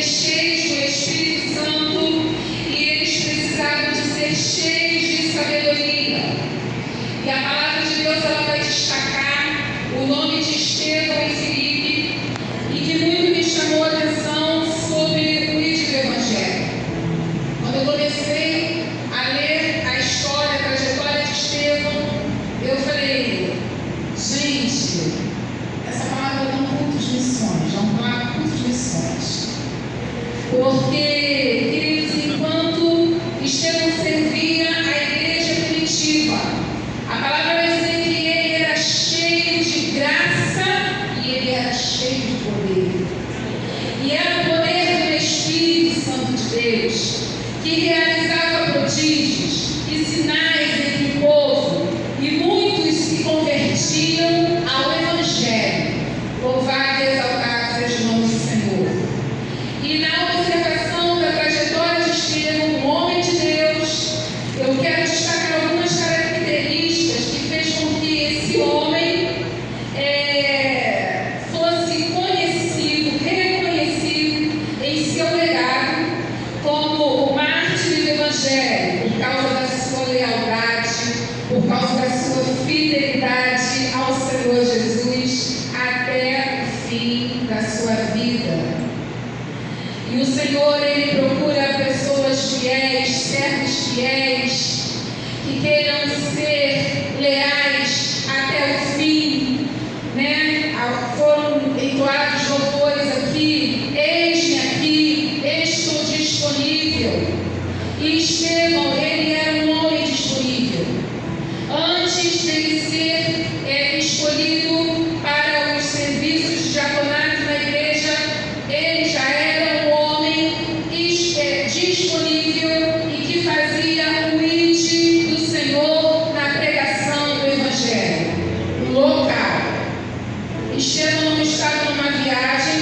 serem cheios do Espírito Santo e eles precisavam de ser cheios de sabedoria. E a palavra de Deus ela vai destacar o nome de Estevão e Filipe, e que muito me chamou a atenção sobre o índio do Evangelho. Quando eu comecei a ler a história, a trajetória de Estevão, eu falei, gente, essa palavra é um culto de missões, é uma palavra culto de missões. Porque, queridos, enquanto Estevão servia a igreja primitiva, a palavra vai dizer que ele era cheio de graça e ele era cheio de poder. E era o poder do Espírito Santo de Deus que realizava prodígios e sinais entre o povo, e muitos se convertiam ao Evangelho. Louvado e exaltado seja o nome do Senhor. E na observação da trajetória de Estevão, um homem de Deus, eu quero destacar algumas características que fez com que esse homem fosse conhecido, reconhecido em seu legado como o mártir do Evangelho, por causa da sua lealdade, por causa da sua fidelidade ao Senhor Jesus até o fim da sua vida. E o Senhor, Ele procura pessoas fiéis, servos fiéis, que queiram ser leais até o fim, né? Foram entoados louvores aqui, eis-me aqui, estou disponível. E Estevão, ele era um homem disponível. Antes dele ser escolhido para os serviços de diaconato na igreja, ele já era um homem disponível e que fazia o ide do Senhor na pregação do Evangelho local. Estevão não estava numa viagem,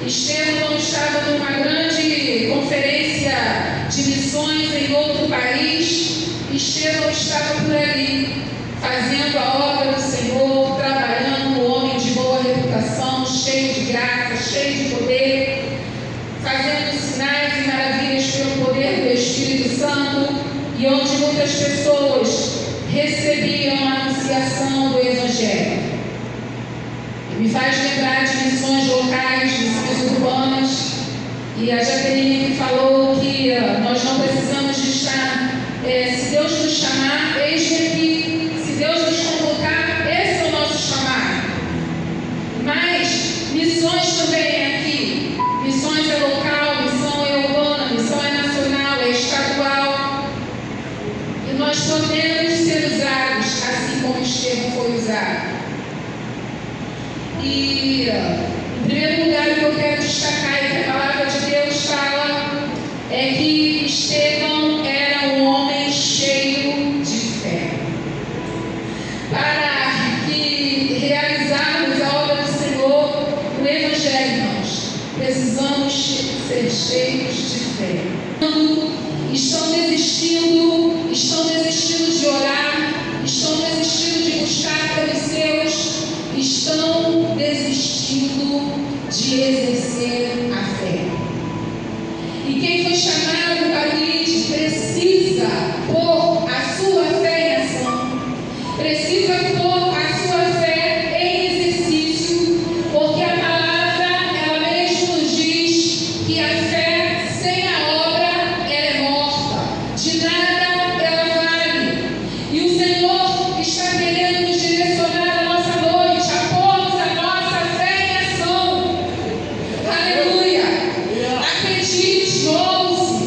Estevão não estava numa grande conferência de missões em outro país. Estevão estava por ali, fazendo a obra do Senhor, trabalhando, um homem de boa reputação, cheio de graça, cheio de poder, fazendo sinais e maravilhas pelo poder do Espírito Santo, e onde muitas pessoas recebiam a anunciação do Evangelho. E me faz lembrar de missões locais, missões urbanas, e a Jaqueline que falou que nós não precisamos de estar, se Deus nos chamar, eis-me aqui. Se Deus nos convocar, esse é o nosso chamado. Mas missões também é aqui. Missões é local, missão é urbana, missão é nacional, é estadual. E nós podemos ser usados assim como Estevão foi usado. E em primeiro lugar, o que eu quero destacar e que a palavra de Deus fala é que Estevão era um homem cheio de fé. Para que realizarmos a obra do Senhor, o Evangelho, irmãos, precisamos ser cheios de fé. Estão desistindo de orar, estão desistindo de buscar pelos seus, estão desistindo de exercer a fé. E quem foi chamado para o ide precisa pôr a sua fé em ação, precisa pôr a sua fé em exercício, porque a palavra, ela mesmo nos diz que a fé sem a obra, ela é morta, de nada ela vale. E o Senhor está querendo nos direcionar a nossa noite, a pormos a nossa fé em ação. Aleluia! Acredite, ouse,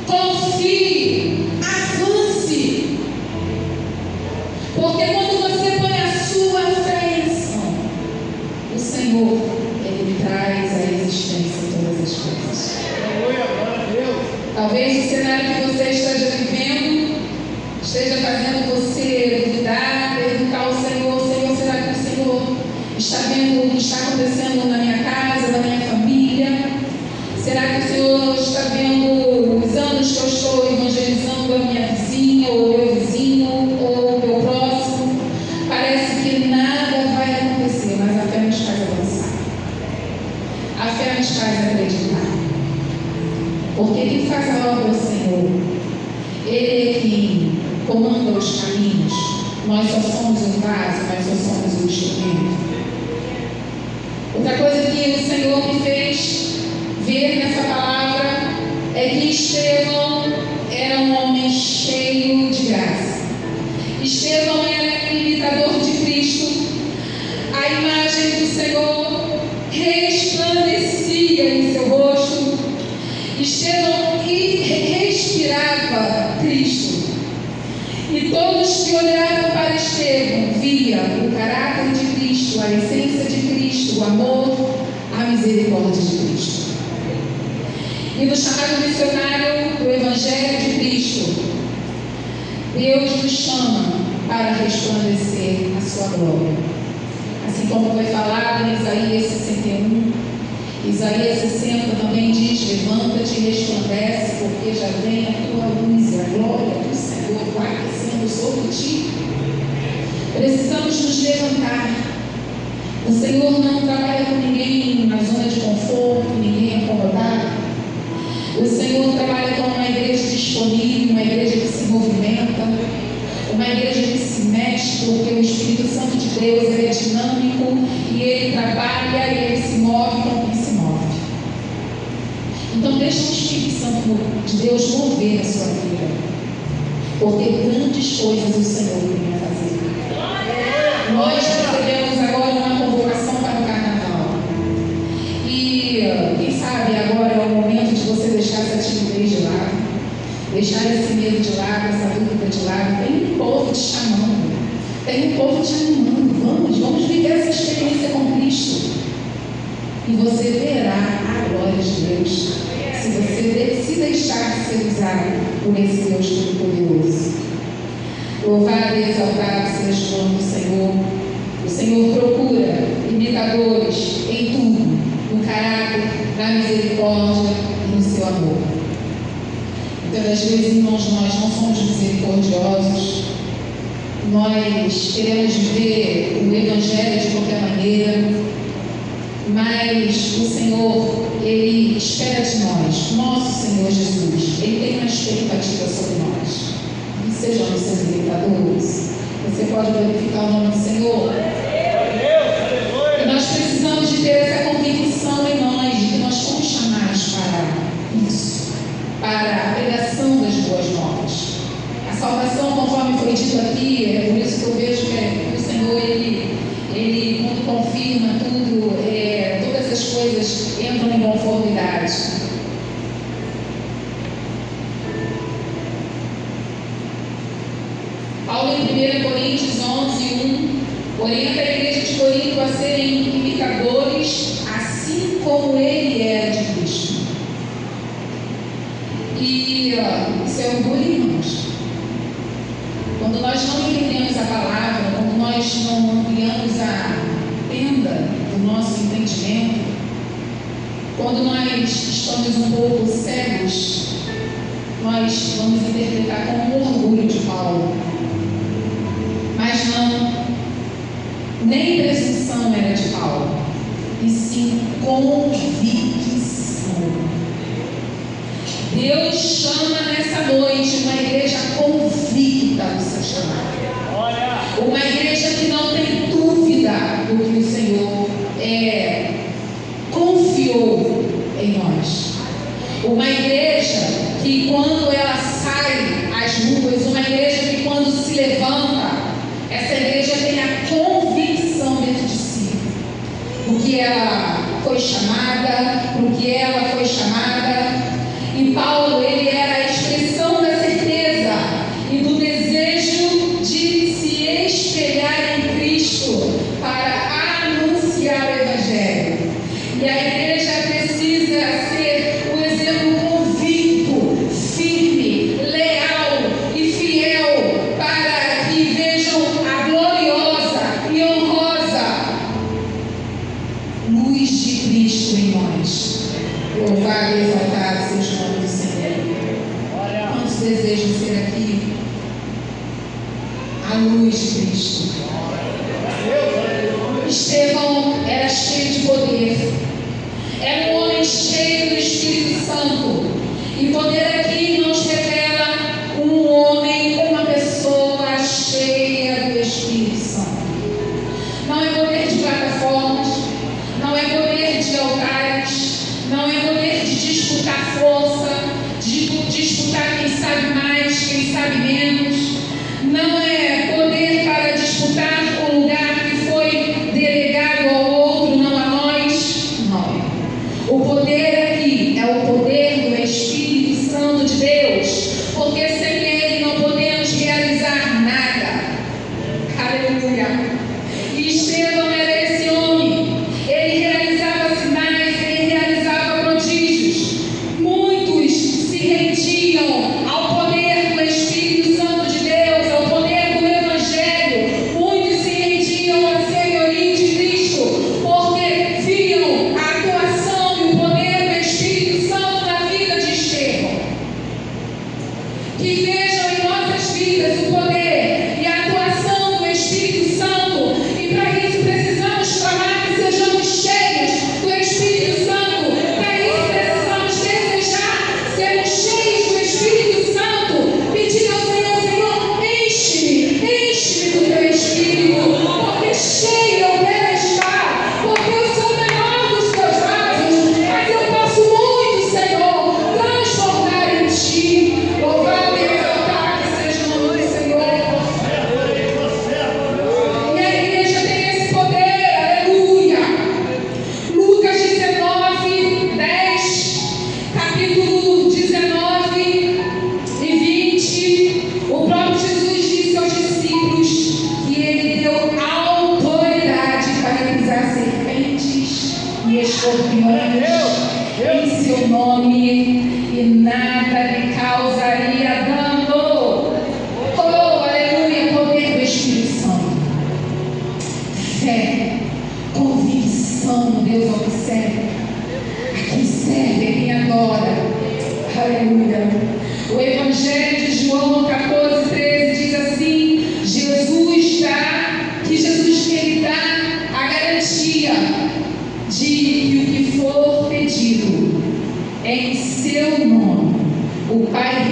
confie, avance. Porque quando você põe a sua fé em ação, o Senhor, Ele traz à existência todas as coisas. Talvez o cenário que você esteja vivendo esteja fazendo você duvidar, perguntar ao Senhor: Senhor, será que o Senhor está vendo o que está acontecendo na minha casa, na minha família? Será que o Senhor está vendo os anos que eu estou evangelizando a minha vizinha, ou meu vizinho, ou meu próximo? Parece que nada vai acontecer, mas a fé nos faz avançar. A fé nos faz acreditar. Porque quem faz a obra é o Senhor. Ele é quem comanda os caminhos. Nós só somos o vaso, nós só somos o instrumento. Outra coisa que o Senhor me fez ver nessa palavra é que Estevão era um homem cheio de graça. Estevão era imitador de Cristo. A imagem do Senhor resplandecia em seu rosto. Estevão respirava Cristo. E todos que olhavam para Estevão viam o caráter de Cristo, a essência de Cristo, o amor, a misericórdia de Cristo. E no chamado missionário do Evangelho de Cristo, Deus nos chama para resplandecer a sua glória. Assim como foi falado em Isaías 61, Isaías 60 também diz: levanta-te e resplandece, porque já vem a tua luz e a glória do Senhor vai descendo sobre ti. Precisamos nos levantar. O Senhor não trabalha com ninguém na zona de conforto, ninguém acomodado. O Senhor trabalha com uma igreja disponível, uma igreja que se movimenta, uma igreja que se mexe, porque o Espírito Santo de Deus ele é dinâmico e ele trabalha e ele se move com quem se move. Então deixa o Espírito Santo de Deus mover a sua vida, porque grandes coisas o Senhor tem a fazer. Nós recebemos agora uma convocação para o Carnaval e quem sabe agora é o momento de você deixar essa timidez de lado, deixar esse medo de lado, essa dúvida de lado. Tem um povo te chamando, tem um povo te animando. Vamos viver essa experiência com Cristo e você verá a glória de Deus se você se deixar ser usado por esse Deus Todo-Poderoso. Louvado e exaltado seja o nome do Senhor. O Senhor procura imitadores em tudo, no caráter, na misericórdia e no seu amor. Muitas das vezes, irmãos, nós não somos misericordiosos, nós queremos viver o Evangelho de qualquer maneira, mas o Senhor, Ele espera de nós, nosso Senhor Jesus, Ele tem uma expectativa sobre nós. Que sejamos seus imitadores. Você pode glorificar o nome do Senhor? E nós precisamos de ter essa convicção em nós, de que nós fomos chamados para isso, para a pregação das boas novas. A salvação, conforme foi dito aqui, é por isso que eu vejo que o Senhor, Ele quando confirma tudo, todas as coisas entram em conformidade. Paulo em 1 Coríntios 11:1 orienta a igreja de Corinto a serem imitadores, assim como ele era de Cristo. E isso é orgulho, irmãos. Quando nós não entendemos a palavra, quando nós não ampliamos a tenda do nosso entendimento, quando nós estamos um pouco cegos, nós vamos interpretar como um orgulho de Paulo. Mas não, nem presunção era de Paulo, e sim convicção. Deus chama nessa noite uma igreja convicta do seu chamado. Uma igreja que não tem dúvida do que o Senhor confiou em nós. Uma igreja que quando ela sai às ruas, uma igreja que quando se levanta, essa igreja tem a convicção dentro de si, porque ela foi chamada, porque ela foi chamada. E Paulo, ele era a expressão da certeza e do desejo de se espelhar em Cristo para anunciar o Evangelho. E a igreja precisa ser o exemplo convicto, firme, leal e fiel, para que vejam a gloriosa e honrosa luz de Cristo em nós. Louvado e exaltado seja o nome do Senhor. Quantos desejam ser aqui a luz de Cristo? Estevão era cheio de poder, era um homem cheio do Espírito Santo, E poder aqui nos revela um homem, uma pessoa cheia do Espírito Santo. Não é poder de plataformas, não é poder de altares, não é poder de disputar força, de disputar quem sabe mais, quem sabe menos. Não é poder para disputar o lugar que foi delegado ao outro, não a nós. Não. O poder aqui é o poder do Espírito Santo de Deus, porque sem ele não podemos realizar nada. Aleluia. E Estevão era esse homem. Ele realizava sinais, ele realizava prodígios. Muitos se rendiam ao poder do Espírito Santo de Deus, ao poder do Evangelho. Muitos se rendiam à senhoria de Cristo, porque viam a atuação e o poder do Espírito Santo na vida de Estevão. Que vejam em nossas vidas o poder e a atuação do Espírito Santo, e para isso precisamos clamar que sejamos cheios do Espírito Santo. Para isso precisamos desejar sermos cheios do Espírito Santo, pedir ao Senhor: Senhor, enche-me do teu Espírito, porque cheio eu quero estar, porque eu sou menor dos teus vasos, mas eu posso muito, Senhor, transformar em ti. Louvado e exaltado seja o nome do Senhor. E a igreja tem esse poder, aleluia. Lucas 19, 10, capítulo 19 e 20, o próprio Jesus disse aos discípulos que ele deu autoridade para pisar serpentes e escorpiões em seu nome, e nada lhe causaria dano. Oh, aleluia, poder do Espírito Santo. Fé, convicção, Deus observa. A quem serve, a quem adora. Aleluia. O Evangelho de João 14, 13 diz assim: ele dá a garantia de que o que for pedido em seu nome, o Pai